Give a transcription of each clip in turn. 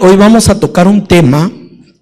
Hoy vamos a tocar un tema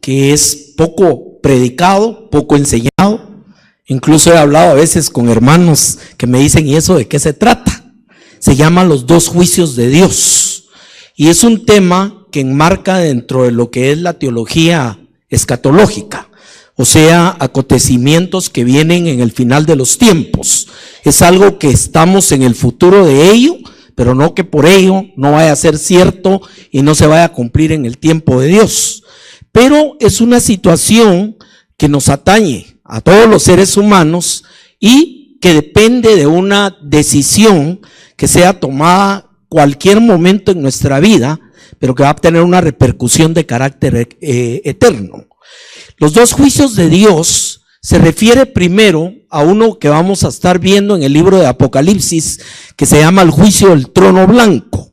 que es poco predicado, poco enseñado. Incluso he hablado a veces con hermanos que me dicen, ¿y eso de qué se trata? Se llama los dos juicios de Dios. Y es un tema que enmarca dentro de lo que es la teología escatológica, o sea, acontecimientos que vienen en el final de los tiempos. Es algo que estamos en el futuro de ello, pero no que por ello no vaya a ser cierto y no se vaya a cumplir en el tiempo de Dios. Pero es una situación que nos atañe a todos los seres humanos y que depende de una decisión que sea tomada cualquier momento en nuestra vida, pero que va a tener una repercusión de carácter eterno. Los dos juicios de Dios se refiere primero a uno que vamos a estar viendo en el libro de Apocalipsis, que se llama el juicio del trono blanco.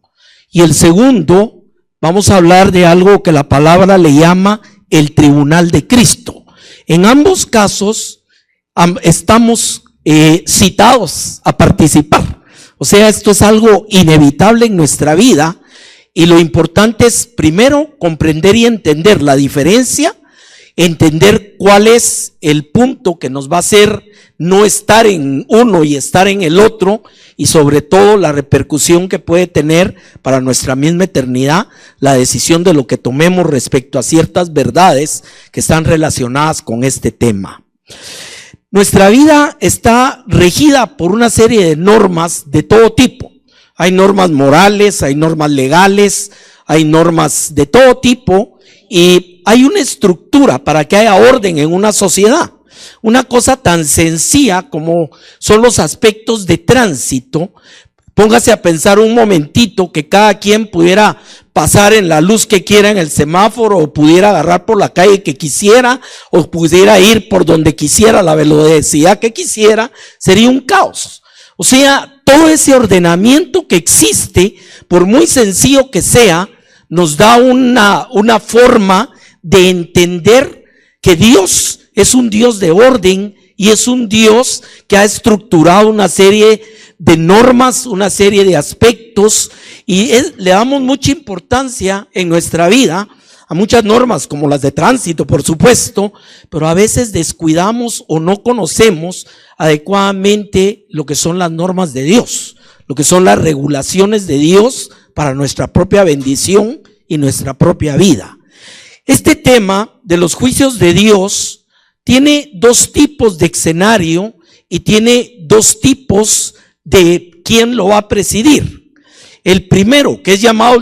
Y el segundo, vamos a hablar de algo que la palabra le llama el tribunal de Cristo. En ambos casos estamos citados a participar. O sea, esto es algo inevitable en nuestra vida y lo importante es primero comprender y entender la diferencia, entender cuál es el punto que nos va a hacer no estar en uno y estar en el otro, y sobre todo la repercusión que puede tener para nuestra misma eternidad la decisión de lo que tomemos respecto a ciertas verdades que están relacionadas con este tema. Nuestra vida está regida por una serie de normas de todo tipo. Hay normas morales, hay normas legales, hay normas de todo tipo, y hay una estructura para que haya orden en una sociedad. Una cosa tan sencilla como son los aspectos de tránsito. Póngase a pensar un momentito que cada quien pudiera pasar en la luz que quiera en el semáforo, o pudiera agarrar por la calle que quisiera, o pudiera ir por donde quisiera, a la velocidad que quisiera. Sería un caos. O sea, todo ese ordenamiento que existe, por muy sencillo que sea, nos da una forma de entender que Dios es un Dios de orden y es un Dios que ha estructurado una serie de normas, una serie de aspectos, y le damos mucha importancia en nuestra vida a muchas normas como las de tránsito, por supuesto, pero a veces descuidamos o no conocemos adecuadamente lo que son las normas de Dios, lo que son las regulaciones de Dios para nuestra propia bendición y nuestra propia vida. Este tema de los juicios de Dios tiene dos tipos de escenario y tiene dos tipos de quién lo va a presidir. El primero, que es llamado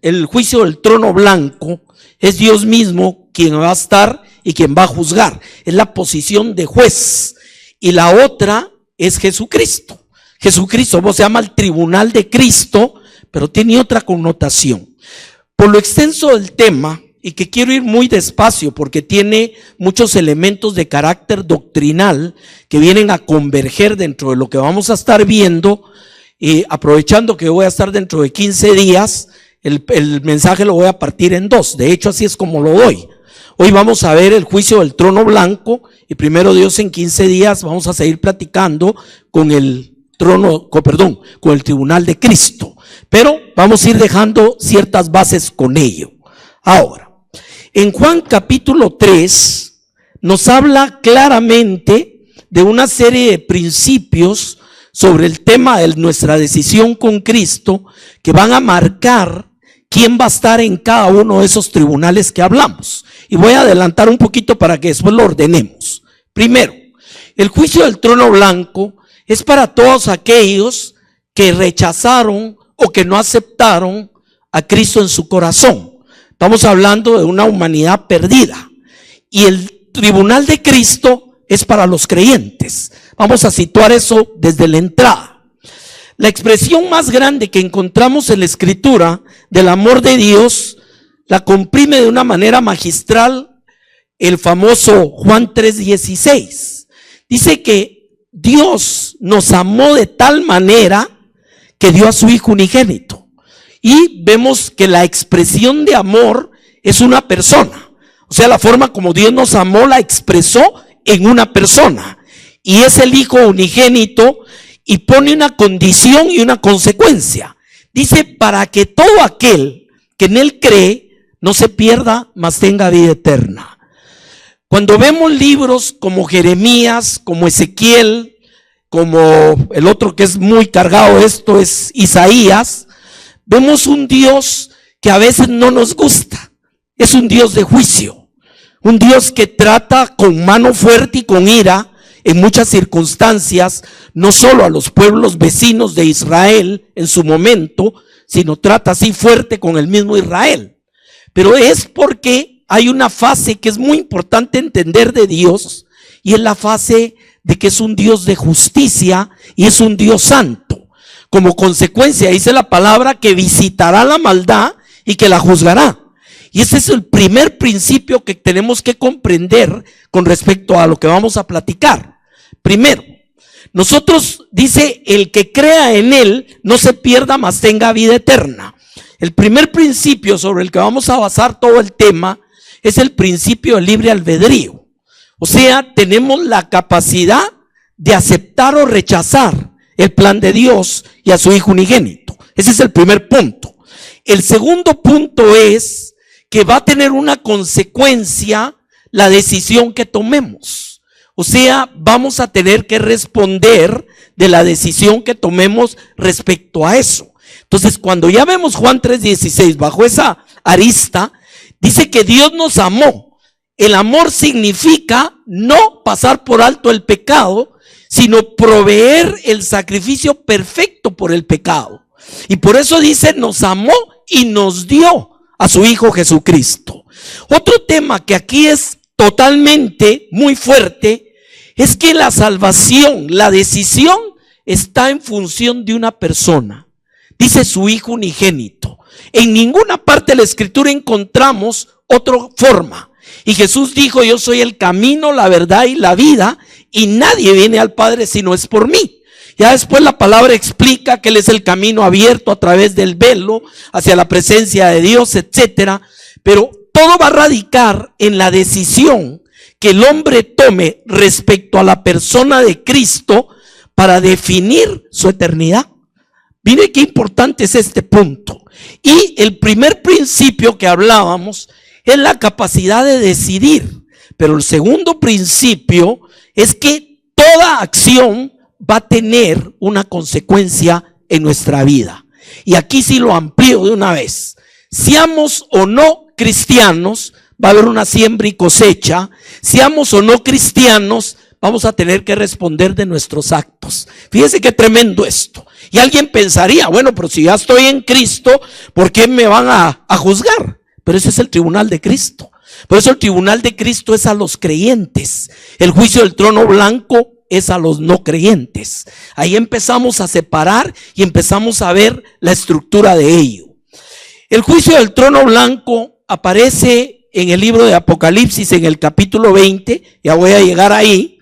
el juicio del trono blanco, es Dios mismo quien va a estar y quien va a juzgar. Es la posición de juez. Y la otra es Jesucristo. Jesucristo se llama el tribunal de Cristo, pero tiene otra connotación. Por lo extenso del tema, y que quiero ir muy despacio porque tiene muchos elementos de carácter doctrinal que vienen a converger dentro de lo que vamos a estar viendo, aprovechando que voy a estar dentro de 15 días, el mensaje lo voy a partir en dos. De hecho, así es como lo doy. Hoy vamos a ver el juicio del trono blanco, y primero Dios, en 15 días vamos a seguir platicando con el tribunal de Cristo. Pero vamos a ir dejando ciertas bases con ello. Ahora, en Juan capítulo 3 nos habla claramente de una serie de principios sobre el tema de nuestra decisión con Cristo que van a marcar quién va a estar en cada uno de esos tribunales que hablamos. Y voy a adelantar un poquito para que después lo ordenemos. Primero, el juicio del trono blanco es para todos aquellos que rechazaron o que no aceptaron a Cristo en su corazón. Estamos hablando de una humanidad perdida. Y el tribunal de Cristo es para los creyentes. Vamos a situar eso desde la entrada. La expresión más grande que encontramos en la Escritura del amor de Dios la comprime de una manera magistral el famoso Juan 3:16. Dice que Dios nos amó de tal manera que dio a su Hijo unigénito. Y vemos que la expresión de amor es una persona. O sea, la forma como Dios nos amó la expresó en una persona. Y es el Hijo unigénito, y pone una condición y una consecuencia. Dice, para que todo aquel que en Él cree no se pierda, mas tenga vida eterna. Cuando vemos libros como Jeremías, como Ezequiel, como el otro que es muy cargado, esto es Isaías, vemos un Dios que a veces no nos gusta. Es un Dios de juicio, un Dios que trata con mano fuerte y con ira en muchas circunstancias, no solo a los pueblos vecinos de Israel en su momento, sino trata así fuerte con el mismo Israel. Pero es porque hay una fase que es muy importante entender de Dios, y es la fase de que es un Dios de justicia y es un Dios santo. Como consecuencia, dice la palabra que visitará la maldad y que la juzgará. Y ese es el primer principio que tenemos que comprender con respecto a lo que vamos a platicar. Primero, nosotros, dice, el que crea en Él no se pierda, mas tenga vida eterna. El primer principio sobre el que vamos a basar todo el tema es el principio del libre albedrío. O sea, tenemos la capacidad de aceptar o rechazar el plan de Dios y a su Hijo unigénito. Ese es el primer punto. El segundo punto es que va a tener una consecuencia la decisión que tomemos. O sea, vamos a tener que responder de la decisión que tomemos respecto a eso. Entonces, cuando ya vemos Juan 3:16 bajo esa arista, dice que Dios nos amó. El amor significa no pasar por alto el pecado, sino proveer el sacrificio perfecto por el pecado. Y por eso dice, nos amó y nos dio a su Hijo Jesucristo. Otro tema que aquí es totalmente muy fuerte es que la salvación, la decisión está en función de una persona. Dice su Hijo unigénito. En ninguna parte de la Escritura encontramos otra forma. Y Jesús dijo, yo soy el camino, la verdad y la vida, y nadie viene al Padre si no es por mí. Ya después la palabra explica que Él es el camino abierto a través del velo hacia la presencia de Dios, etcétera. Pero todo va a radicar en la decisión que el hombre tome respecto a la persona de Cristo para definir su eternidad. Mire qué importante es este punto. Y el primer principio que hablábamos es la capacidad de decidir. Pero el segundo principio es que toda acción va a tener una consecuencia en nuestra vida. Y aquí sí lo amplío de una vez. Seamos o no cristianos, va a haber una siembra y cosecha. Seamos o no cristianos, vamos a tener que responder de nuestros actos. Fíjese qué tremendo esto. Y alguien pensaría, bueno, pero si ya estoy en Cristo, ¿por qué me van a juzgar? Pero ese es el tribunal de Cristo. Por eso el tribunal de Cristo es a los creyentes. El juicio del trono blanco es a los no creyentes. Ahí empezamos a separar y empezamos a ver la estructura de ello. El juicio del trono blanco aparece en el libro de Apocalipsis en el capítulo 20. Ya voy a llegar ahí.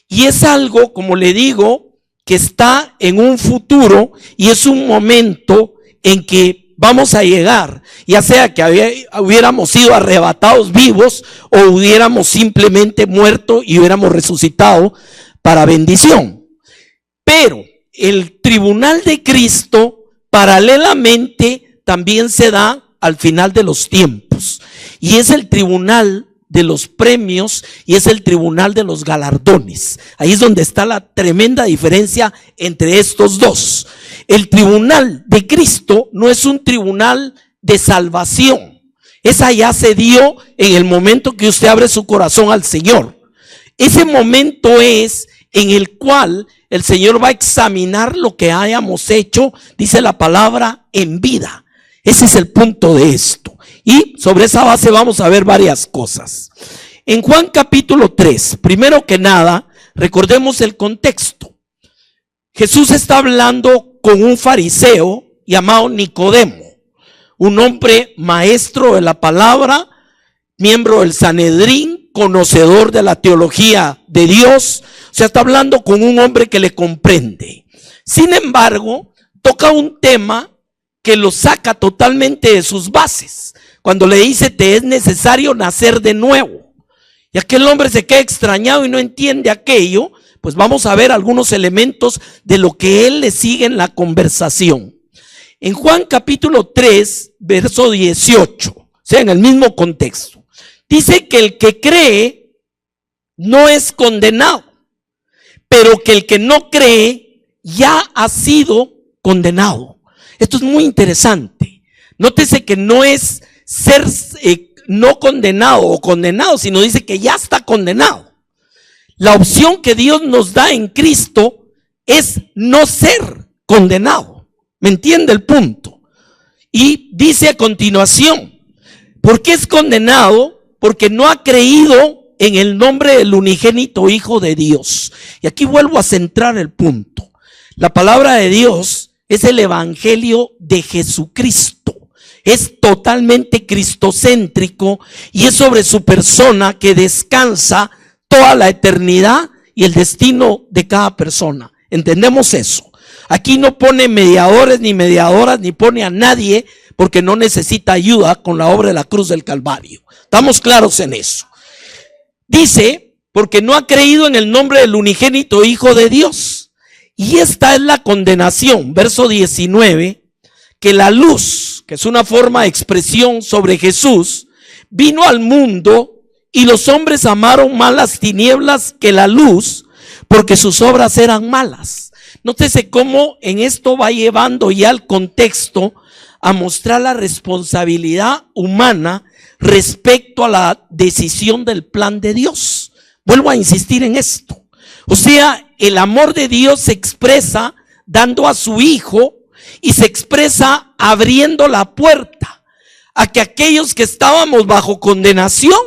Y es algo, como le digo, que está en un futuro y es un momento en que vamos a llegar, ya sea que hubiéramos sido arrebatados vivos o hubiéramos simplemente muerto y hubiéramos resucitado para bendición. Pero el tribunal de Cristo paralelamente también se da al final de los tiempos, y es el tribunal de los premios y es el tribunal de los galardones. Ahí es donde está la tremenda diferencia entre estos dos. El tribunal de Cristo no es un tribunal de salvación. Esa ya se dio en el momento que usted abre su corazón al Señor. Ese momento es en el cual el Señor va a examinar lo que hayamos hecho, dice la palabra, en vida. Ese es el punto de esto. Y sobre esa base vamos a ver varias cosas. En Juan capítulo 3, primero que nada, recordemos el contexto. Jesús está hablando con un fariseo llamado Nicodemo, un hombre maestro de la palabra, miembro del Sanedrín, conocedor de la teología de Dios. O sea, está hablando con un hombre que le comprende. Sin embargo, toca un tema que lo saca totalmente de sus bases. Cuando le dice, te es necesario nacer de nuevo. Y aquel hombre se queda extrañado y no entiende aquello. Pues vamos a ver algunos elementos de lo que él le sigue en la conversación. En Juan capítulo 3, verso 18, o sea, en el mismo contexto, dice que el que cree no es condenado, pero que el que no cree ya ha sido condenado. Esto es muy interesante. Nótese que no es ser no condenado o condenado, sino dice que ya está condenado. La opción que Dios nos da en Cristo es no ser condenado. ¿Me entiende el punto? Y dice a continuación, ¿por qué es condenado? Porque no ha creído en el nombre del unigénito Hijo de Dios. Y aquí vuelvo a centrar el punto. La palabra de Dios es el evangelio de Jesucristo. Es totalmente cristocéntrico y es sobre su persona que descansa toda la eternidad y el destino de cada persona. ¿Entendemos eso? Aquí no pone mediadores ni mediadoras, ni pone a nadie, porque no necesita ayuda con la obra de la cruz del Calvario. Estamos claros en eso. Dice, porque no ha creído en el nombre del unigénito Hijo de Dios. Y esta es la condenación, verso 19, que la luz, que es una forma de expresión sobre Jesús, vino al mundo y los hombres amaron más las tinieblas que la luz, porque sus obras eran malas. Nótese cómo en esto va llevando ya el contexto a mostrar la responsabilidad humana respecto a la decisión del plan de Dios. Vuelvo a insistir en esto. O sea, el amor de Dios se expresa dando a su Hijo y se expresa abriendo la puerta a que aquellos que estábamos bajo condenación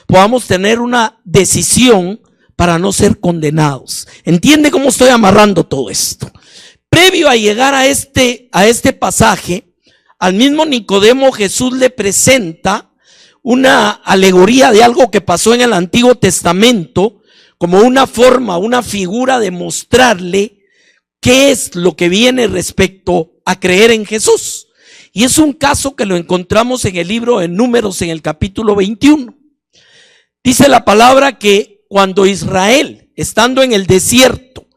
podamos tener una decisión para no ser condenados. ¿Entiende cómo estoy amarrando todo esto? Previo a llegar a este pasaje, al mismo Nicodemo Jesús le presenta una alegoría de algo que pasó en el Antiguo Testamento, como una forma, una figura de mostrarle qué es lo que viene respecto a creer en Jesús. Y es un caso que lo encontramos en el libro de Números, en el capítulo 21. Dice la palabra que cuando Israel, estando en el desierto,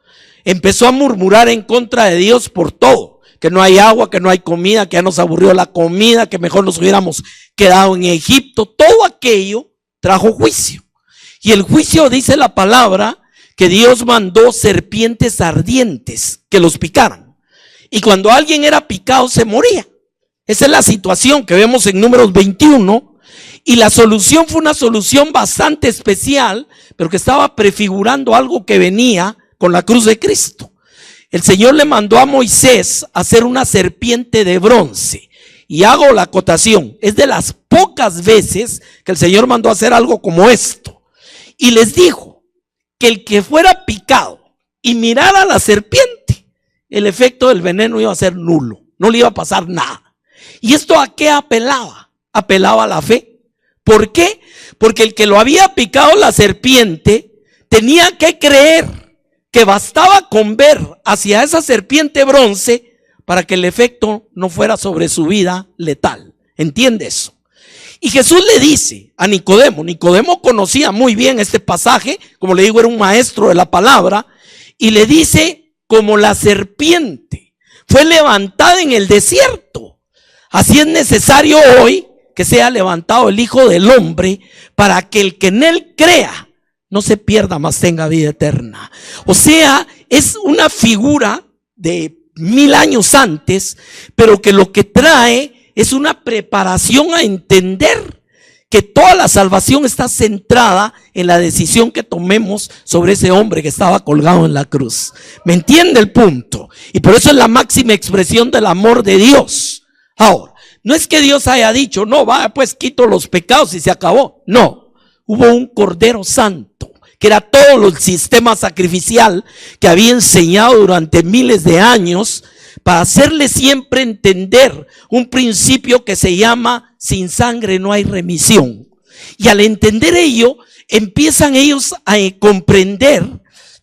empezó a murmurar en contra de Dios por todo, que no hay agua, que no hay comida, que ya nos aburrió la comida, que mejor nos hubiéramos quedado en Egipto, todo aquello trajo juicio. Y el juicio, dice la palabra, que Dios mandó serpientes ardientes que los picaran. Y cuando alguien era picado se moría. Esa es la situación que vemos en Números 21. Y la solución fue una solución bastante especial, pero que estaba prefigurando algo que venía con la cruz de Cristo. El Señor le mandó a Moisés a hacer una serpiente de bronce. Y hago la acotación, es de las pocas veces que el Señor mandó a hacer algo como esto. Y les dijo que el que fuera picado y mirara a la serpiente, el efecto del veneno iba a ser nulo, no le iba a pasar nada. ¿Y esto a qué apelaba? Apelaba a la fe. ¿Por qué? Porque el que lo había picado la serpiente tenía que creer que bastaba con ver hacia esa serpiente bronce para que el efecto no fuera sobre su vida letal. ¿Entiende eso? Y Jesús le dice a Nicodemo, Nicodemo conocía muy bien este pasaje, como le digo, era un maestro de la palabra, y le dice, como la serpiente fue levantada en el desierto, así es necesario hoy que sea levantado el Hijo del Hombre, para que el que en él crea no se pierda, mas tenga vida eterna. O sea, es una figura de 1000 años antes, pero que lo que trae es una preparación a entender que toda la salvación está centrada en la decisión que tomemos sobre ese hombre que estaba colgado en la cruz. ¿Me entiende el punto? Y por eso es la máxima expresión del amor de Dios. Ahora, no es que Dios haya dicho, no, va, pues quito los pecados y se acabó. No, hubo un Cordero Santo, que era todo el sistema sacrificial que había enseñado durante miles de años, para hacerle siempre entender un principio que se llama: sin sangre no hay remisión. Y al entender ello, empiezan ellos a comprender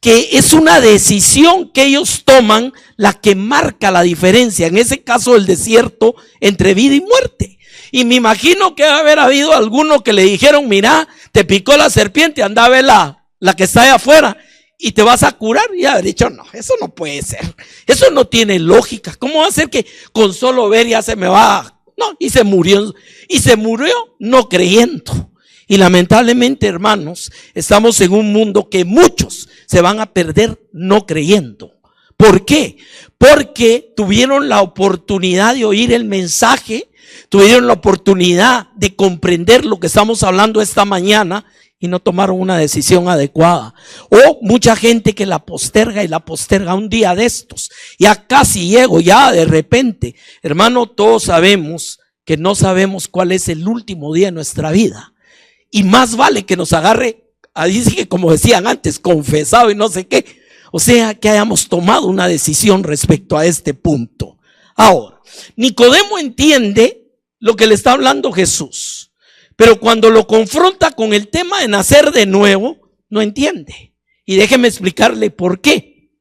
que es una decisión que ellos toman la que marca la diferencia, en ese caso el desierto, entre vida y muerte. Y me imagino que va a haber habido alguno que le dijeron: mira, te picó la serpiente, anda a ver la que está allá afuera. y te vas a curar, y haber dicho, no, eso no puede ser, eso no tiene lógica. ¿Cómo va a ser que con solo ver ya se me va? No, y se murió no creyendo. Y lamentablemente, hermanos, estamos en un mundo que muchos se van a perder no creyendo. ¿Por qué? Porque tuvieron la oportunidad de oír el mensaje, tuvieron la oportunidad de comprender lo que estamos hablando esta mañana y no tomaron una decisión adecuada. O mucha gente que la posterga y la posterga. Un día de estos, ya casi llego, ya de repente. Hermano, todos sabemos que no sabemos cuál es el último día de nuestra vida. Y más vale que nos agarre, ahí sí que como decían antes, confesado y no sé qué. O sea, que hayamos tomado una decisión respecto a este punto. Ahora, Nicodemo entiende lo que le está hablando Jesús, pero cuando lo confronta con el tema de nacer de nuevo, no entiende. Y déjeme explicarle por qué.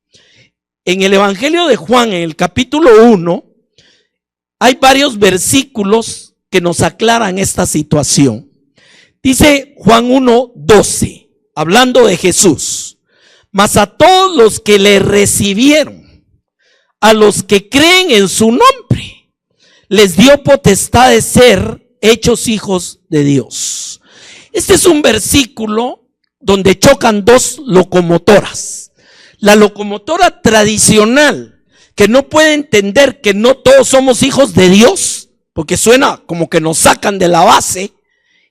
En el Evangelio de Juan, en el capítulo 1, hay varios versículos que nos aclaran esta situación. Dice Juan 1:12, hablando de Jesús: mas a todos los que le recibieron, a los que creen en su nombre, les dio potestad de ser hechos hijos de Dios. Este es un versículo donde chocan dos locomotoras. La locomotora tradicional, que no puede entender que no todos somos hijos de Dios, porque suena como que nos sacan de la base,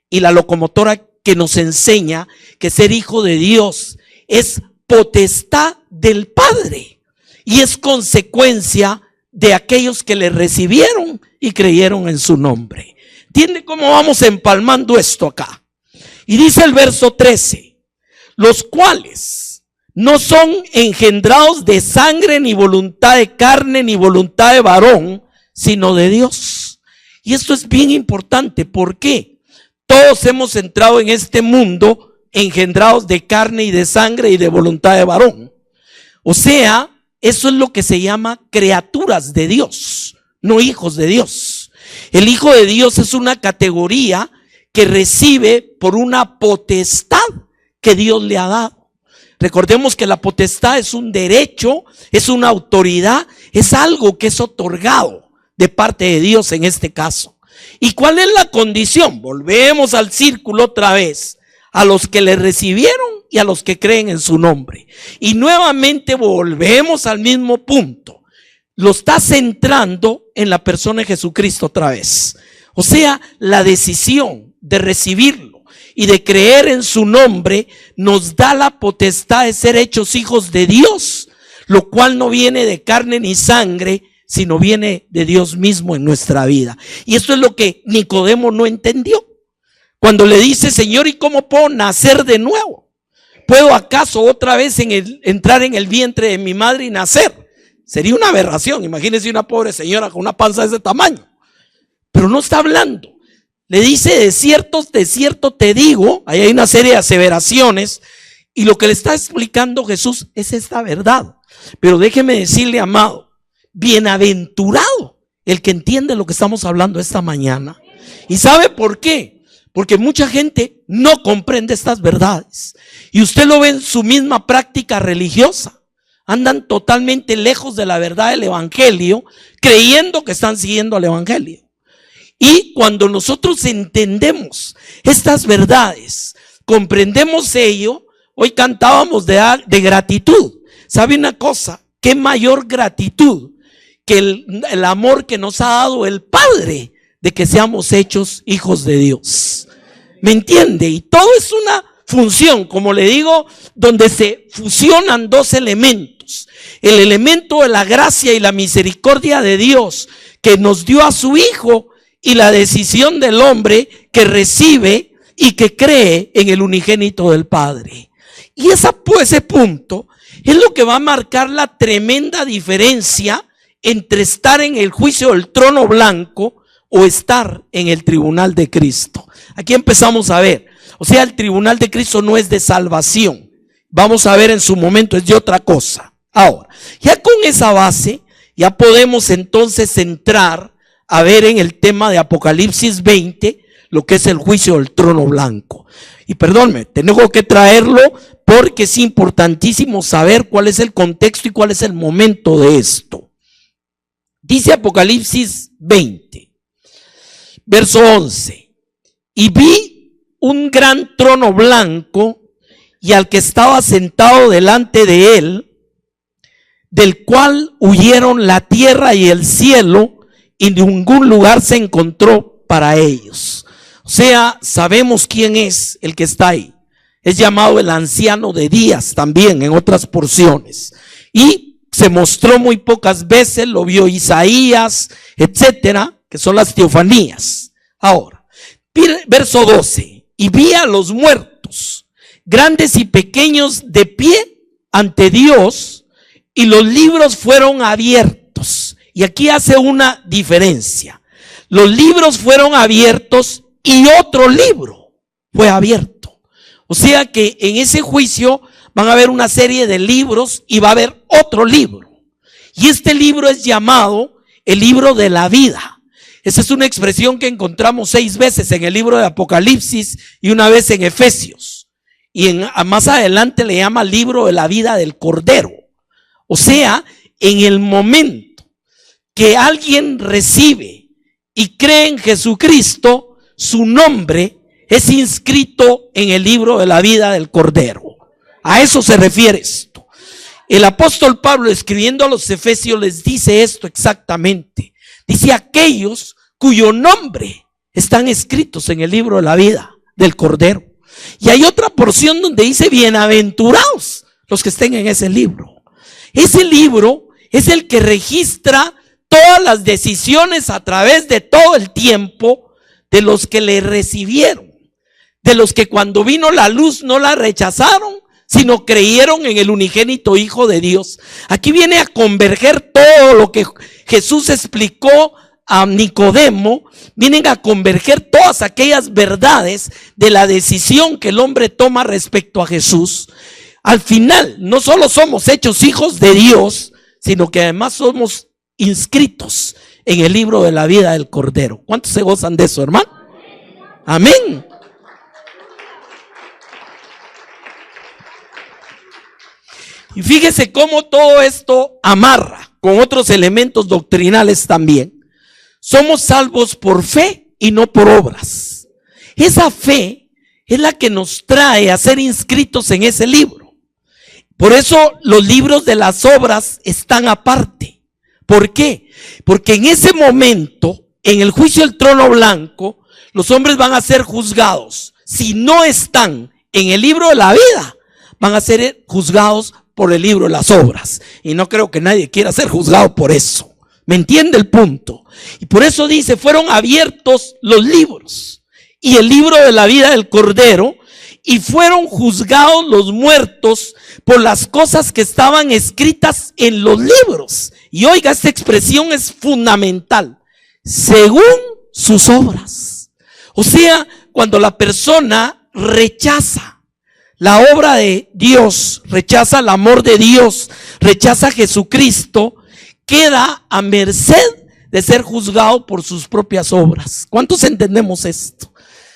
y la locomotora que nos enseña que ser hijo de Dios es potestad del Padre y es consecuencia de aquellos que le recibieron y creyeron en su nombre. ¿Entiende cómo vamos empalmando esto acá? Y dice el verso 13: los cuales no son engendrados de sangre, ni voluntad de carne, ni voluntad de varón, sino de Dios. Y esto es bien importante. ¿Por qué? Todos hemos entrado en este mundo engendrados de carne y de sangre y de voluntad de varón. O sea, eso es lo que se llama criaturas de Dios, no hijos de Dios. El hijo de Dios es una categoría que recibe por una potestad que Dios le ha dado. Recordemos que la potestad es un derecho, es una autoridad, es algo que es otorgado de parte de Dios en este caso. ¿Y cuál es la condición? Volvemos al círculo otra vez: a los que le recibieron y a los que creen en su nombre. Y nuevamente volvemos al mismo punto. Lo está centrando en la persona de Jesucristo otra vez. O sea, la decisión de recibirlo y de creer en su nombre nos da la potestad de ser hechos hijos de Dios, lo cual no viene de carne ni sangre, sino viene de Dios mismo en nuestra vida. Y esto es lo que Nicodemo no entendió. Cuando le dice: Señor, ¿y cómo puedo nacer de nuevo? ¿Puedo acaso otra vez entrar en el vientre de mi madre y nacer? Sería una aberración. Imagínense una pobre señora con una panza de ese tamaño. Pero no está hablando. Le dice: de cierto te digo. Ahí hay una serie de aseveraciones. Y lo que le está explicando Jesús es esta verdad. Pero déjeme decirle, amado, bienaventurado el que entiende lo que estamos hablando esta mañana. ¿Y sabe por qué? Porque mucha gente no comprende estas verdades. Y usted lo ve en su misma práctica religiosa. Andan totalmente lejos de la verdad del evangelio, creyendo que están siguiendo al evangelio. Y cuando nosotros entendemos estas verdades, comprendemos ello. Hoy cantábamos de gratitud. ¿Sabe una cosa? ¿Qué mayor gratitud que el amor que nos ha dado el Padre de que seamos hechos hijos de Dios? ¿Me entiende? Y todo es una función, como le digo, donde se fusionan dos elementos: el elemento de la gracia y la misericordia de Dios que nos dio a su Hijo, y la decisión del hombre que recibe y que cree en el unigénito del Padre. Y ese punto es lo que va a marcar la tremenda diferencia entre estar en el juicio del trono blanco o estar en el tribunal de Cristo. Aquí empezamos a ver. O sea, el tribunal de Cristo no es de salvación. Vamos a ver en su momento, es de otra cosa. Ahora, ya con esa base, ya podemos entonces entrar a ver en el tema de Apocalipsis 20, lo que es el juicio del trono blanco. Y perdónme, tengo que traerlo porque es importantísimo saber cuál es el contexto y cuál es el momento de esto. Dice Apocalipsis 20, verso 11, y vi un gran trono blanco y al que estaba sentado delante de él, del cual huyeron la tierra y el cielo, y ningún lugar se encontró para ellos. O sea, sabemos quién es el que está ahí. Es llamado el anciano de días también en otras porciones. Y se mostró muy pocas veces, lo vio Isaías, etcétera, que son las teofanías. Ahora, verso 12, y vi a los muertos, grandes y pequeños, de pie ante Dios, y los libros fueron abiertos. Y aquí hace una diferencia. Los libros fueron abiertos y otro libro fue abierto. O sea que en ese juicio van a haber una serie de libros y va a haber otro libro. Y este libro es llamado el libro de la vida. Esa es una expresión que encontramos 6 veces en el libro de Apocalipsis y una vez en Efesios. Y más adelante le llama libro de la vida del Cordero. O sea, en el momento que alguien recibe y cree en Jesucristo, su nombre es inscrito en el libro de la vida del Cordero. A eso se refiere esto. El apóstol Pablo, escribiendo a los Efesios, les dice esto exactamente. Dice: aquellos cuyo nombre están escritos en el libro de la vida del Cordero. Y hay otra porción donde dice: bienaventurados los que estén en ese libro. Ese libro es el que registra todas las decisiones a través de todo el tiempo de los que le recibieron, de los que cuando vino la luz no la rechazaron, sino creyeron en el unigénito Hijo de Dios. Aquí viene a converger todo lo que Jesús explicó a Nicodemo, vienen a converger todas aquellas verdades de la decisión que el hombre toma respecto a Jesús. Al final, no solo somos hechos hijos de Dios, sino que además somos inscritos en el libro de la vida del Cordero. ¿Cuántos se gozan de eso, hermano? Amén. Y fíjese cómo todo esto amarra con otros elementos doctrinales también. Somos salvos por fe y no por obras. Esa fe es la que nos trae a ser inscritos en ese libro. Por eso los libros de las obras están aparte. ¿Por qué? Porque en ese momento, en el juicio del trono blanco, los hombres van a ser juzgados. Si no están en el libro de la vida, van a ser juzgados por el libro de las obras. Y no creo que nadie quiera ser juzgado por eso. ¿Me entiende el punto? Y por eso dice: fueron abiertos los libros y el libro de la vida del Cordero, y fueron juzgados los muertos por las cosas que estaban escritas en los libros. Y oiga, esta expresión es fundamental: según sus obras. O sea, cuando la persona rechaza la obra de Dios, rechaza el amor de Dios, rechaza a Jesucristo, queda a merced de ser juzgado por sus propias obras. ¿Cuántos entendemos esto?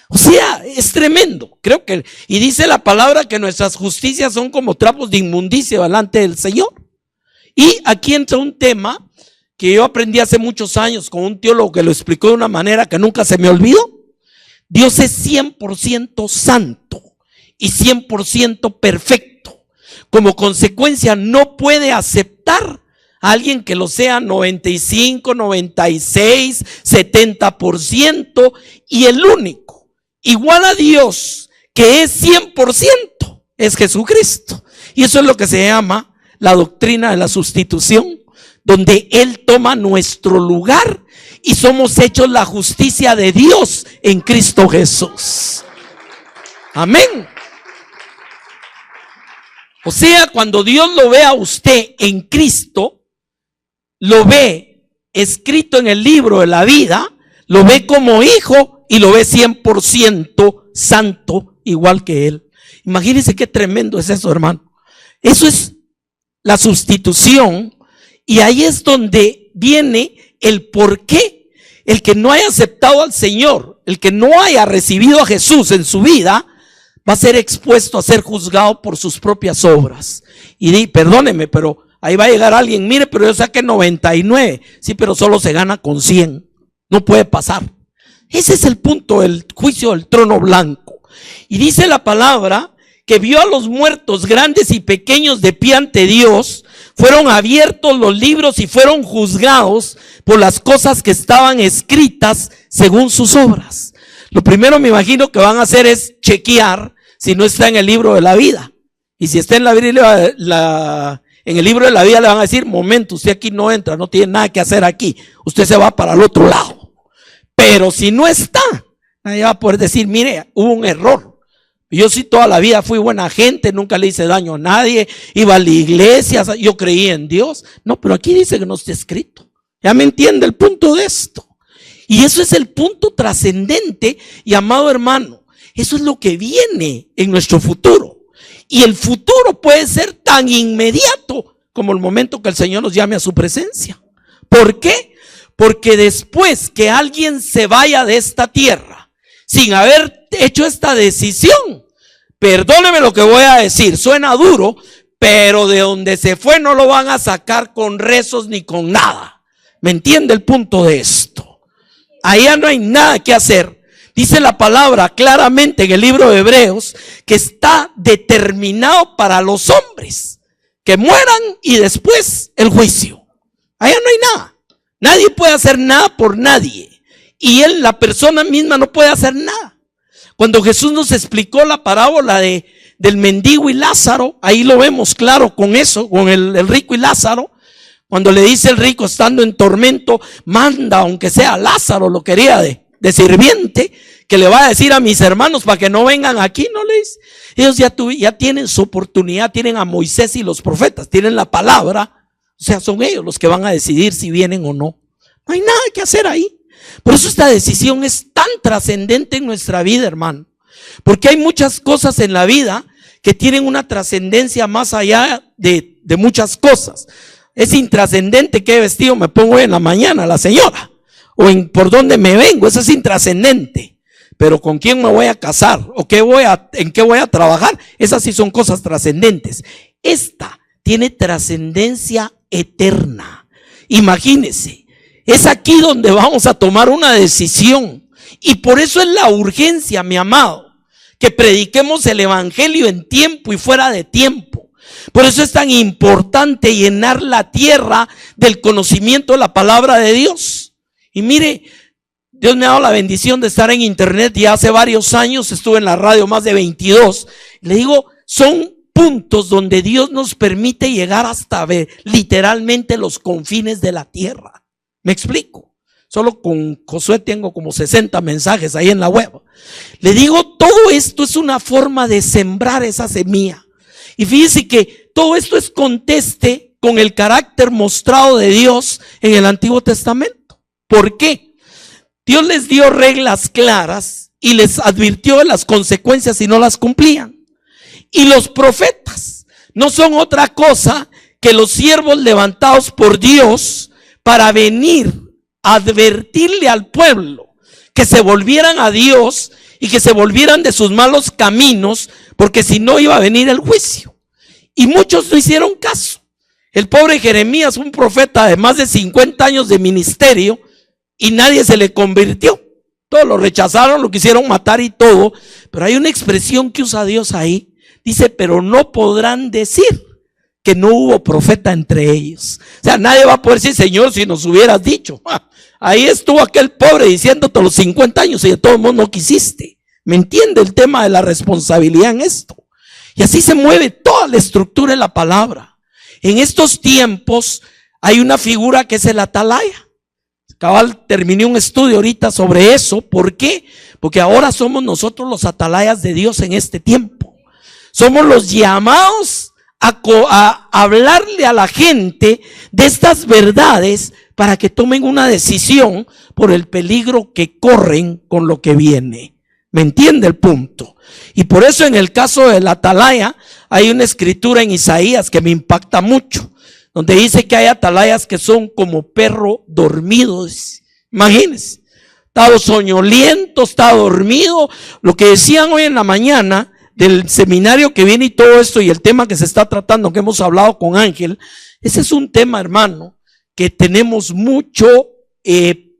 O sea, es tremendo. Creo que, y dice la palabra que nuestras justicias son como trapos de inmundicia delante del Señor. Y aquí entra un tema que yo aprendí hace muchos años con un teólogo que lo explicó de una manera que nunca se me olvidó. Dios es 100% santo y 100% perfecto. Como consecuencia, no puede aceptar a alguien que lo sea 95, 96, 70%, y el único igual a Dios que es 100% es Jesucristo. Y eso es lo que se llama la doctrina de la sustitución, donde Él toma nuestro lugar y somos hechos la justicia de Dios en Cristo Jesús. Amén. O sea, cuando Dios lo ve a usted en Cristo, lo ve escrito en el libro de la vida, lo ve como hijo y lo ve 100% santo, igual que Él. Imagínense qué tremendo es eso, hermano. Eso es la sustitución, y ahí es donde viene el por qué el que no haya aceptado al Señor, el que no haya recibido a Jesús en su vida, va a ser expuesto a ser juzgado por sus propias obras. Y perdóneme, pero ahí va a llegar alguien, mire, pero yo saqué 99, sí, pero solo se gana con 100, no puede pasar. Ese es el punto del juicio del trono blanco. Y dice la palabra que vio a los muertos grandes y pequeños de pie ante Dios, fueron abiertos los libros y fueron juzgados por las cosas que estaban escritas según sus obras. Lo primero me imagino que van a hacer es chequear si no está en el libro de la vida. Y si está en en el libro de la vida le van a decir, momento, usted aquí no entra, no tiene nada que hacer aquí, usted se va para el otro lado. Pero si no está, nadie va a poder decir, mire, hubo un error. Yo sí toda la vida fui buena gente, nunca le hice daño a nadie, iba a la iglesia, yo creí en Dios. No, pero aquí dice que no está escrito. Ya me entiende el punto de esto. Y eso es el punto trascendente, y amado hermano, eso es lo que viene en nuestro futuro. Y el futuro puede ser tan inmediato como el momento que el Señor nos llame a su presencia. ¿Por qué? Porque después que alguien se vaya de esta tierra sin haber hecho esta decisión, perdóneme lo que voy a decir, suena duro, pero de donde se fue no lo van a sacar con rezos ni con nada. ¿Me entiende el punto de esto? Allá no hay nada que hacer. Dice la palabra claramente en el libro de Hebreos que está determinado para los hombres que mueran y después el juicio. Allá no hay nada. Nadie puede hacer nada por nadie. Y la persona misma no puede hacer nada. Cuando Jesús nos explicó la parábola del mendigo y Lázaro, ahí lo vemos claro con eso, con el rico y Lázaro. Cuando le dice el rico estando en tormento, manda aunque sea Lázaro, lo quería de sirviente, que le va a decir a mis hermanos para que no vengan aquí, no le dice. Ellos ya tienen su oportunidad, tienen a Moisés y los profetas, tienen la palabra, o sea, son ellos los que van a decidir si vienen o no. No hay nada que hacer ahí. Por eso esta decisión es tan trascendente en nuestra vida, hermano, porque hay muchas cosas en la vida que tienen una trascendencia más allá de muchas cosas. Es intrascendente qué vestido me pongo hoy en la mañana, la señora, o por dónde me vengo, eso es intrascendente. Pero con quién me voy a casar o en qué voy a trabajar, esas sí son cosas trascendentes. Esta tiene trascendencia eterna. Imagínese, es aquí donde vamos a tomar una decisión, y por eso es la urgencia, mi amado, que prediquemos el evangelio en tiempo y fuera de tiempo. Por eso es tan importante llenar la tierra del conocimiento de la palabra de Dios. Y mire, Dios me ha dado la bendición de estar en internet ya hace varios años, estuve en la radio más de 22. Le digo, son puntos donde Dios nos permite llegar hasta ver literalmente los confines de la tierra. ¿Me explico? Solo con Josué tengo como 60 mensajes ahí en la web. Le digo, todo esto es una forma de sembrar esa semilla. Y fíjese que todo esto es conteste con el carácter mostrado de Dios en el Antiguo Testamento. ¿Por qué? Dios les dio reglas claras y les advirtió de las consecuencias si no las cumplían. Y los profetas no son otra cosa que los siervos levantados por Dios para venir a advertirle al pueblo que se volvieran a Dios y que se volvieran de sus malos caminos, porque si no iba a venir el juicio. Y muchos no hicieron caso. El pobre Jeremías, un profeta de más de 50 años de ministerio, y nadie se le convirtió. Todos lo rechazaron, lo quisieron matar y todo. Pero hay una expresión que usa Dios ahí. Dice, pero no podrán decir que no hubo profeta entre ellos. O sea, nadie va a poder decir, Señor, si nos hubieras dicho. Ahí estuvo aquel pobre diciéndote a los 50 años y de todos modos no quisiste. ¿Me entiende el tema de la responsabilidad en esto? Y así se mueve toda la estructura de la palabra. En estos tiempos hay una figura que es el atalaya. Cabal, terminé un estudio ahorita sobre eso. ¿Por qué? Porque ahora somos nosotros los atalayas de Dios en este tiempo. Somos los llamados a hablarle a la gente de estas verdades para que tomen una decisión por el peligro que corren con lo que viene. ¿Me entiende el punto? Y por eso en el caso del atalaya hay una escritura en Isaías que me impacta mucho, donde dice que hay atalayas que son como perro dormido. Imagínense, está soñoliento, está dormido. Lo que decían hoy en la mañana del seminario que viene y todo esto y el tema que se está tratando, que hemos hablado con Ángel, ese es un tema, hermano, que tenemos mucho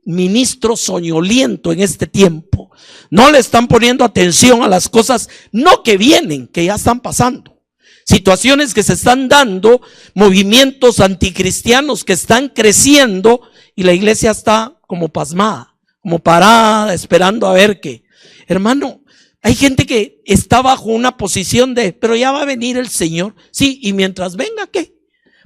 ministro soñoliento en este tiempo. No le están poniendo atención a las cosas, no que vienen, que ya están pasando. Situaciones que se están dando, movimientos anticristianos que están creciendo y la iglesia está como pasmada, como parada, esperando a ver qué. Hermano, hay gente que está bajo una posición de, pero ya va a venir el Señor. Sí, y mientras venga, ¿qué?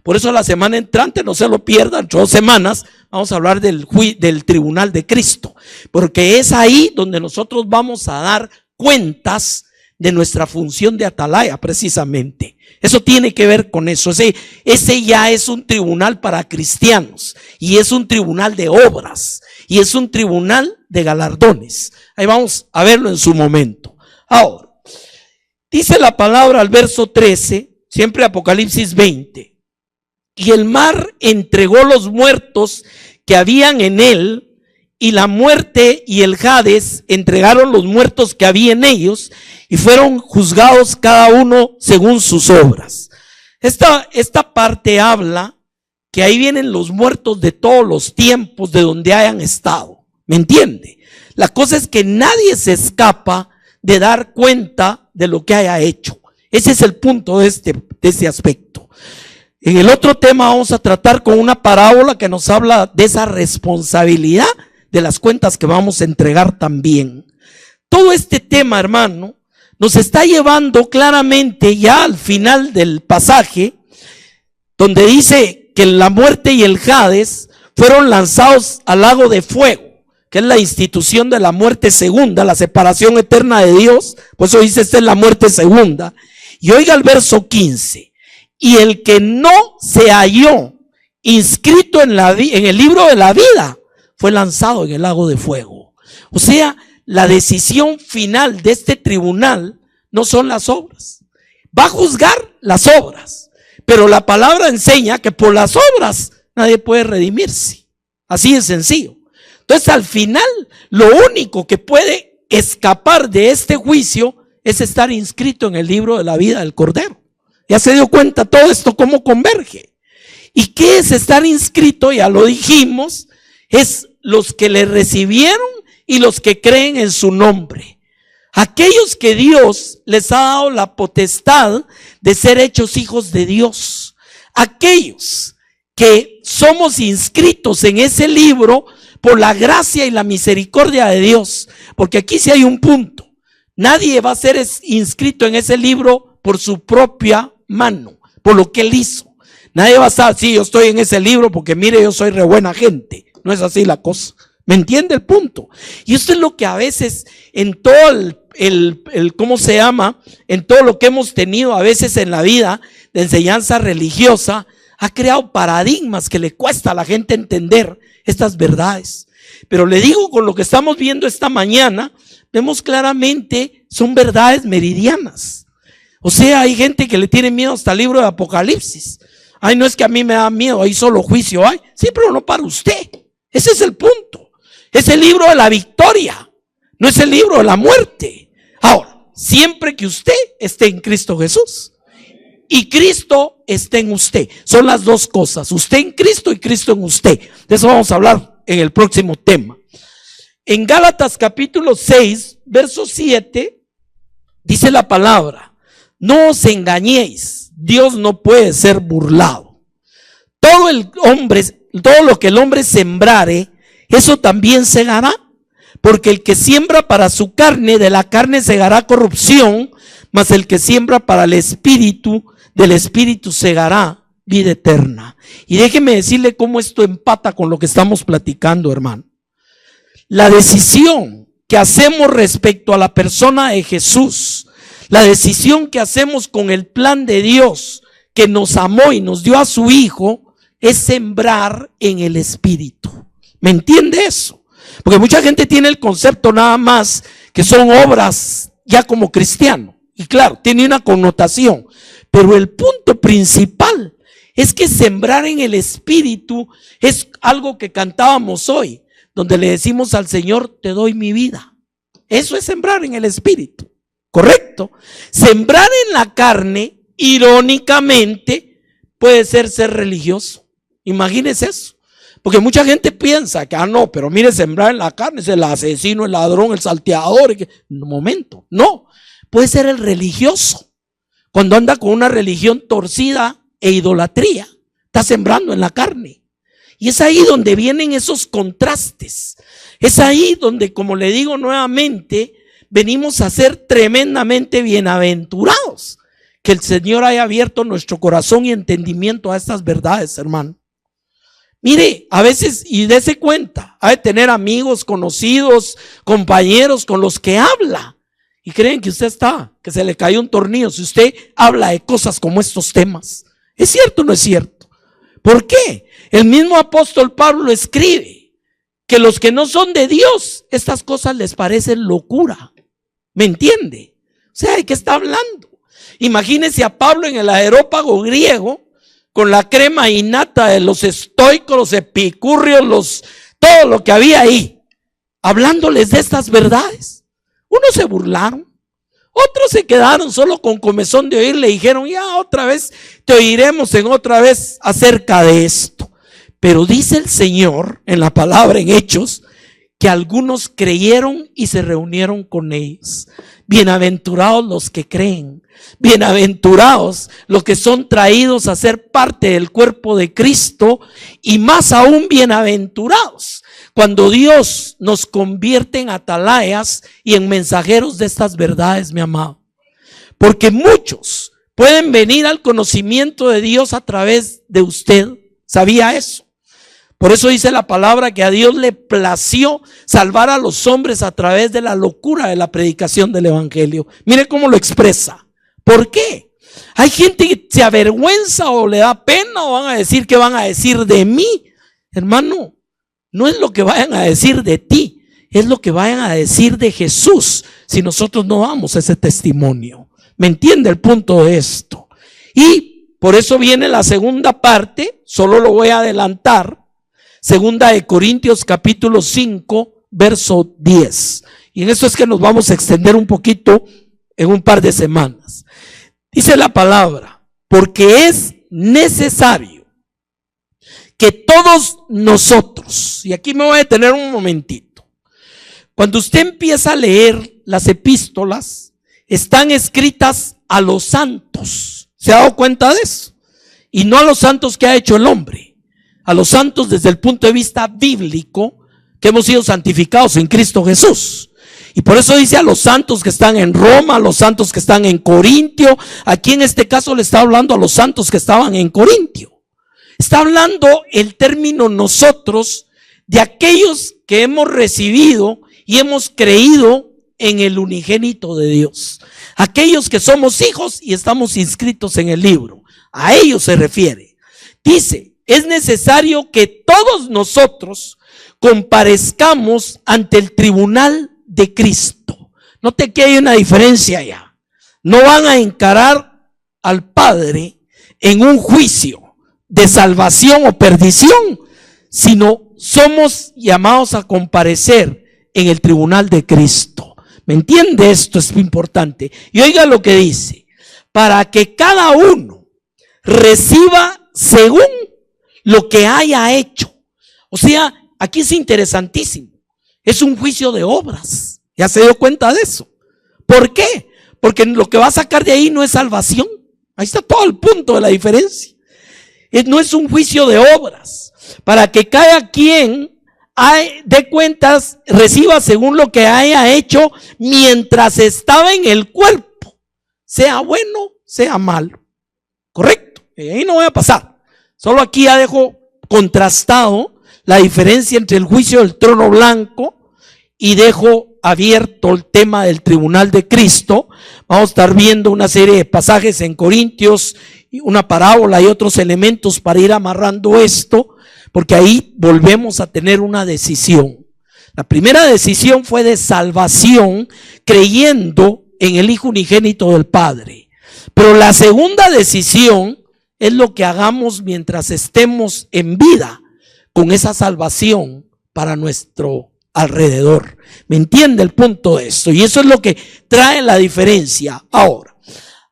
Por eso la semana entrante, no se lo pierdan, entre 2 semanas, vamos a hablar del tribunal de Cristo. Porque es ahí donde nosotros vamos a dar cuentas de nuestra función de atalaya, precisamente. Eso tiene que ver con eso. Ese ya es un tribunal para cristianos. Y es un tribunal de obras. Y es un tribunal de galardones. Ahí vamos a verlo en su momento. Ahora, dice la palabra al verso 13, siempre Apocalipsis 20. Y el mar entregó los muertos que habían en él, y la muerte y el Hades entregaron los muertos que había en ellos, y fueron juzgados cada uno según sus obras. Esta parte habla que ahí vienen los muertos de todos los tiempos, de donde hayan estado. ¿Me entiende? La cosa es que nadie se escapa de dar cuenta de lo que haya hecho. Ese es el punto de este aspecto. En el otro tema vamos a tratar con una parábola que nos habla de esa responsabilidad de las cuentas que vamos a entregar también. Todo este tema, hermano, nos está llevando claramente ya al final del pasaje, donde dice que la muerte y el Hades fueron lanzados al lago de fuego, que es la institución de la muerte segunda, la separación eterna de Dios. Por eso dice, esta es la muerte segunda. Y oiga el verso 15. Y el que no se halló inscrito en el libro de la vida fue lanzado en el lago de fuego. O sea, la decisión final de este tribunal no son las obras. Va a juzgar las obras, pero la palabra enseña que por las obras nadie puede redimirse. Así de sencillo. Entonces, al final, lo único que puede escapar de este juicio es estar inscrito en el libro de la vida del Cordero. Ya se dio cuenta todo esto cómo converge. ¿Y qué es estar inscrito? Ya lo dijimos, es los que le recibieron y los que creen en su nombre. Aquellos que Dios les ha dado la potestad de ser hechos hijos de Dios. Aquellos que somos inscritos en ese libro por la gracia y la misericordia de Dios. Porque aquí sí hay un punto. Nadie va a ser inscrito en ese libro por su propia mano, por lo que él hizo. Nadie va a estar, sí, yo estoy en ese libro porque mire, yo soy re buena gente. No es así la cosa. ¿Me entiende el punto? Y esto es lo que a veces en todo ¿cómo se llama? En todo lo que hemos tenido a veces en la vida de enseñanza religiosa, ha creado paradigmas que le cuesta a la gente entender estas verdades. Pero le digo, con lo que estamos viendo esta mañana, vemos claramente, son verdades meridianas. O sea, hay gente que le tiene miedo hasta el libro de Apocalipsis. Ay, no es que a mí me da miedo, ahí solo juicio hay. Sí, pero no para usted. Ese es el punto. Es el libro de la victoria, no es el libro de la muerte. Ahora, siempre que usted esté en Cristo Jesús y Cristo esté en usted, son las dos cosas, usted en Cristo y Cristo en usted. De eso vamos a hablar en el próximo tema. En Gálatas capítulo 6, verso 7, dice la palabra: no os engañéis, Dios no puede ser burlado. Todo lo que el hombre sembrare, eso también segará. Porque el que siembra para su carne, de la carne segará corrupción, mas el que siembra para el espíritu, del espíritu segará vida eterna. Y déjeme decirle cómo esto empata con lo que estamos platicando, hermano. La decisión que hacemos respecto a la persona de Jesús, la decisión que hacemos con el plan de Dios que nos amó y nos dio a su Hijo, es sembrar en el espíritu. ¿Me entiende eso? Porque mucha gente tiene el concepto nada más que son obras ya como cristiano. Y claro, tiene una connotación. Pero el punto principal es que sembrar en el espíritu es algo que cantábamos hoy, donde le decimos al Señor, te doy mi vida. Eso es sembrar en el espíritu. ¿correcto? Sembrar en la carne, irónicamente, puede ser religioso. Imagínese eso. Porque mucha gente piensa que, no, pero mire, sembrar en la carne es el asesino, el ladrón, el salteador. Un momento, no. Puede ser el religioso. Cuando anda con una religión torcida e idolatría, está sembrando en la carne. Y es ahí donde vienen esos contrastes. Es ahí donde, como le digo nuevamente, venimos a ser tremendamente bienaventurados. Que el Señor haya abierto nuestro corazón y entendimiento a estas verdades, hermano. Mire, a veces, y dése cuenta, ha de tener amigos, conocidos, compañeros con los que habla. Y creen que usted que se le cayó un tornillo si usted habla de cosas como estos temas. ¿Es cierto o no es cierto? ¿Por qué? El mismo apóstol Pablo escribe que los que no son de Dios, estas cosas les parecen locura. ¿Me entiende? O sea, ¿de qué está hablando? Imagínese a Pablo en el areópago griego, con la crema innata de los estoicos, los epicúreos, todo lo que había ahí, hablándoles de estas verdades. Unos se burlaron, otros se quedaron solo con comezón de oír, le dijeron, ya otra vez te oiremos en otra vez acerca de esto. Pero dice el Señor en la palabra, en Hechos, que algunos creyeron y se reunieron con ellos. Bienaventurados los que creen, bienaventurados los que son traídos a ser parte del cuerpo de Cristo, y más aún bienaventurados cuando Dios nos convierte en atalayas y en mensajeros de estas verdades, mi amado. Porque muchos pueden venir al conocimiento de Dios a través de usted. ¿Sabía eso? Por eso dice la palabra que a Dios le plació salvar a los hombres a través de la locura de la predicación del evangelio. Mire cómo lo expresa. ¿Por qué? Hay gente que se avergüenza o le da pena o van a decir que van a decir de mí. Hermano, no es lo que vayan a decir de ti, es lo que vayan a decir de Jesús si nosotros no damos ese testimonio. ¿Me entiende el punto de esto? Y por eso viene la segunda parte, solo lo voy a adelantar. Segunda de Corintios capítulo 5, verso 10. Y en eso es que nos vamos a extender un poquito en un par de semanas. Dice la palabra, porque es necesario que todos nosotros, y aquí me voy a detener un momentito, cuando usted empieza a leer las epístolas, están escritas a los santos. ¿Se ha dado cuenta de eso? Y no a los santos que ha hecho el hombre. A los santos desde el punto de vista bíblico, que hemos sido santificados en Cristo Jesús. Y por eso dice a los santos que están en Roma, a los santos que están en Corintio. Aquí en este caso le está hablando a los santos que estaban en Corintio. Está hablando el término nosotros de aquellos que hemos recibido y hemos creído en el unigénito de Dios. Aquellos que somos hijos y estamos inscritos en el libro. A ellos se refiere. Dice, es necesario que todos nosotros comparezcamos ante el tribunal de Cristo. Note que hay una diferencia ya. No van a encarar al Padre en un juicio de salvación o perdición, sino somos llamados a comparecer en el tribunal de Cristo. ¿Me entiende? Esto es importante. Y oiga lo que dice, para que cada uno reciba según lo que haya hecho. O sea, aquí es interesantísimo. Es un juicio de obras. ¿Ya se dio cuenta de eso? ¿Por qué? Porque lo que va a sacar de ahí no es salvación. Ahí está todo el punto de la diferencia. No es un juicio de obras. Para que cada quien de cuentas reciba según lo que haya hecho mientras estaba en el cuerpo. Sea bueno, sea malo. ¿Correcto? Y ahí no voy a pasar. Solo aquí ya dejo contrastado la diferencia entre el juicio del trono blanco y dejo abierto el tema del tribunal de Cristo. Vamos a estar viendo una serie de pasajes en Corintios, una parábola y otros elementos para ir amarrando esto, porque ahí volvemos a tener una decisión. La primera decisión fue de salvación, creyendo en el Hijo unigénito del Padre. Pero la segunda decisión es lo que hagamos mientras estemos en vida con esa salvación para nuestro alrededor. ¿Me entiende el punto de esto? Y eso es lo que trae la diferencia. Ahora,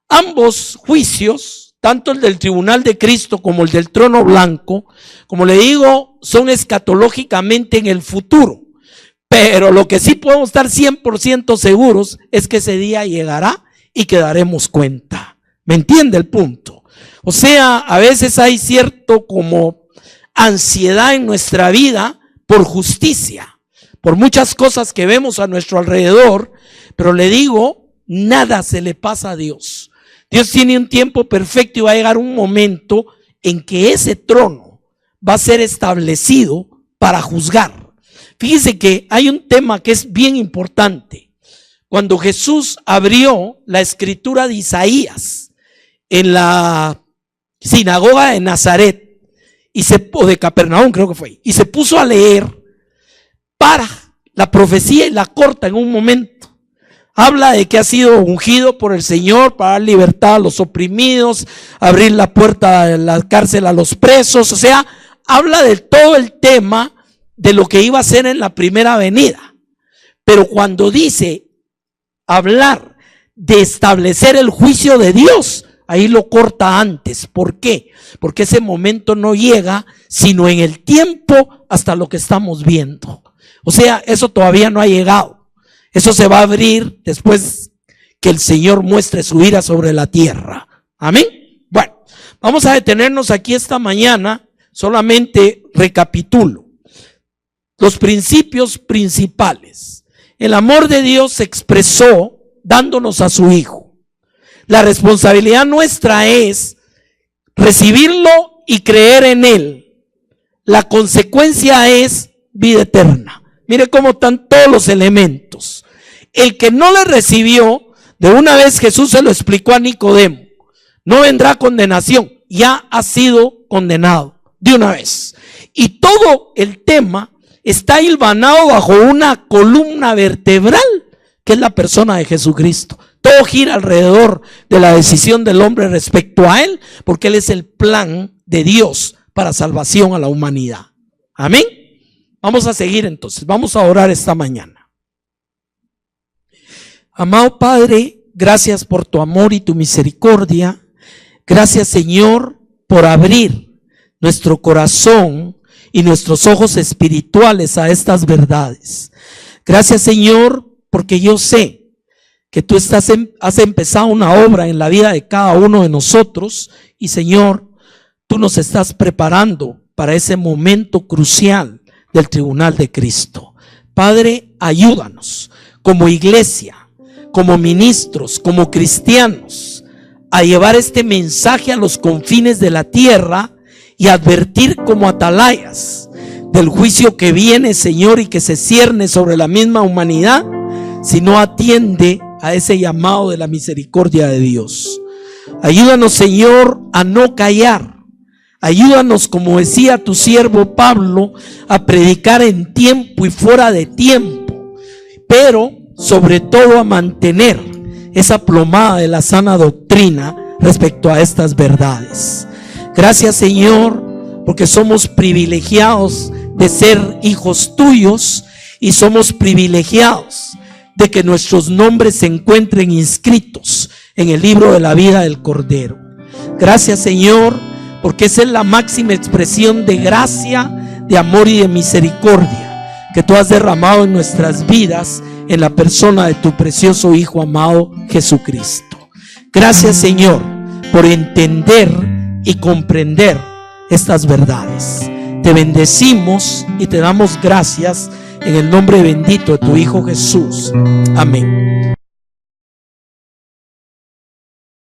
ambos juicios, tanto el del tribunal de Cristo como el del trono blanco, como le digo, son escatológicamente en el futuro. Pero lo que sí podemos estar 100% seguros es que ese día llegará y que daremos cuenta. ¿Me entiende el punto? O sea, a veces hay cierto como ansiedad en nuestra vida por justicia, por muchas cosas que vemos a nuestro alrededor, pero le digo, nada se le pasa a Dios. Dios tiene un tiempo perfecto y va a llegar un momento en que ese trono va a ser establecido para juzgar. Fíjese que hay un tema que es bien importante. Cuando Jesús abrió la escritura de Isaías en la sinagoga de Nazaret, o de Capernaum creo que fue, y se puso a leer, para la profecía y la corta en un momento. Habla de que ha sido ungido por el Señor para dar libertad a los oprimidos, abrir la puerta de la cárcel a los presos. O sea, habla de todo el tema de lo que iba a ser en la primera venida. Pero cuando dice hablar de establecer el juicio de Dios, ahí lo corta antes. ¿Por qué? Porque ese momento no llega sino en el tiempo hasta lo que estamos viendo. O sea, eso todavía no ha llegado. Eso se va a abrir después que el Señor muestre su ira sobre la tierra. Amén. Bueno, vamos a detenernos aquí esta mañana. Solamente recapitulo los principios principales. El amor de Dios se expresó dándonos a su Hijo. La responsabilidad nuestra es recibirlo y creer en Él. La consecuencia es vida eterna. Mire cómo están todos los elementos. El que no le recibió, de una vez Jesús se lo explicó a Nicodemo, no vendrá condenación, ya ha sido condenado de una vez. Y todo el tema está hilvanado bajo una columna vertebral que es la persona de Jesucristo. Todo gira alrededor de la decisión del hombre respecto a Él, porque Él es el plan de Dios para salvación a la humanidad. Amén. Vamos a seguir entonces, vamos a orar esta mañana. Amado Padre, gracias por tu amor y tu misericordia. Gracias, Señor, por abrir nuestro corazón y nuestros ojos espirituales a estas verdades. Gracias, Señor, porque yo sé que tú has empezado una obra en la vida de cada uno de nosotros y, Señor, tú nos estás preparando para ese momento crucial del tribunal de Cristo. Padre, ayúdanos como iglesia, como ministros, como cristianos, a llevar este mensaje a los confines de la tierra y advertir como atalayas del juicio que viene, Señor, y que se cierne sobre la misma humanidad si no atiende a ese llamado de la misericordia de Dios. Ayúdanos, Señor, a no callar. Ayúdanos, como decía tu siervo Pablo, a predicar en tiempo y fuera de tiempo, pero sobre todo a mantener esa plomada de la sana doctrina respecto a estas verdades. Gracias, Señor, porque somos privilegiados de ser hijos tuyos y somos privilegiados de que nuestros nombres se encuentren inscritos en el libro de la vida del Cordero. Gracias, Señor, porque esa es la máxima expresión de gracia, de amor y de misericordia que tú has derramado en nuestras vidas en la persona de tu precioso Hijo amado Jesucristo. Gracias, Señor, por entender y comprender estas verdades. Te bendecimos y te damos gracias en el nombre bendito de tu Hijo Jesús. Amén.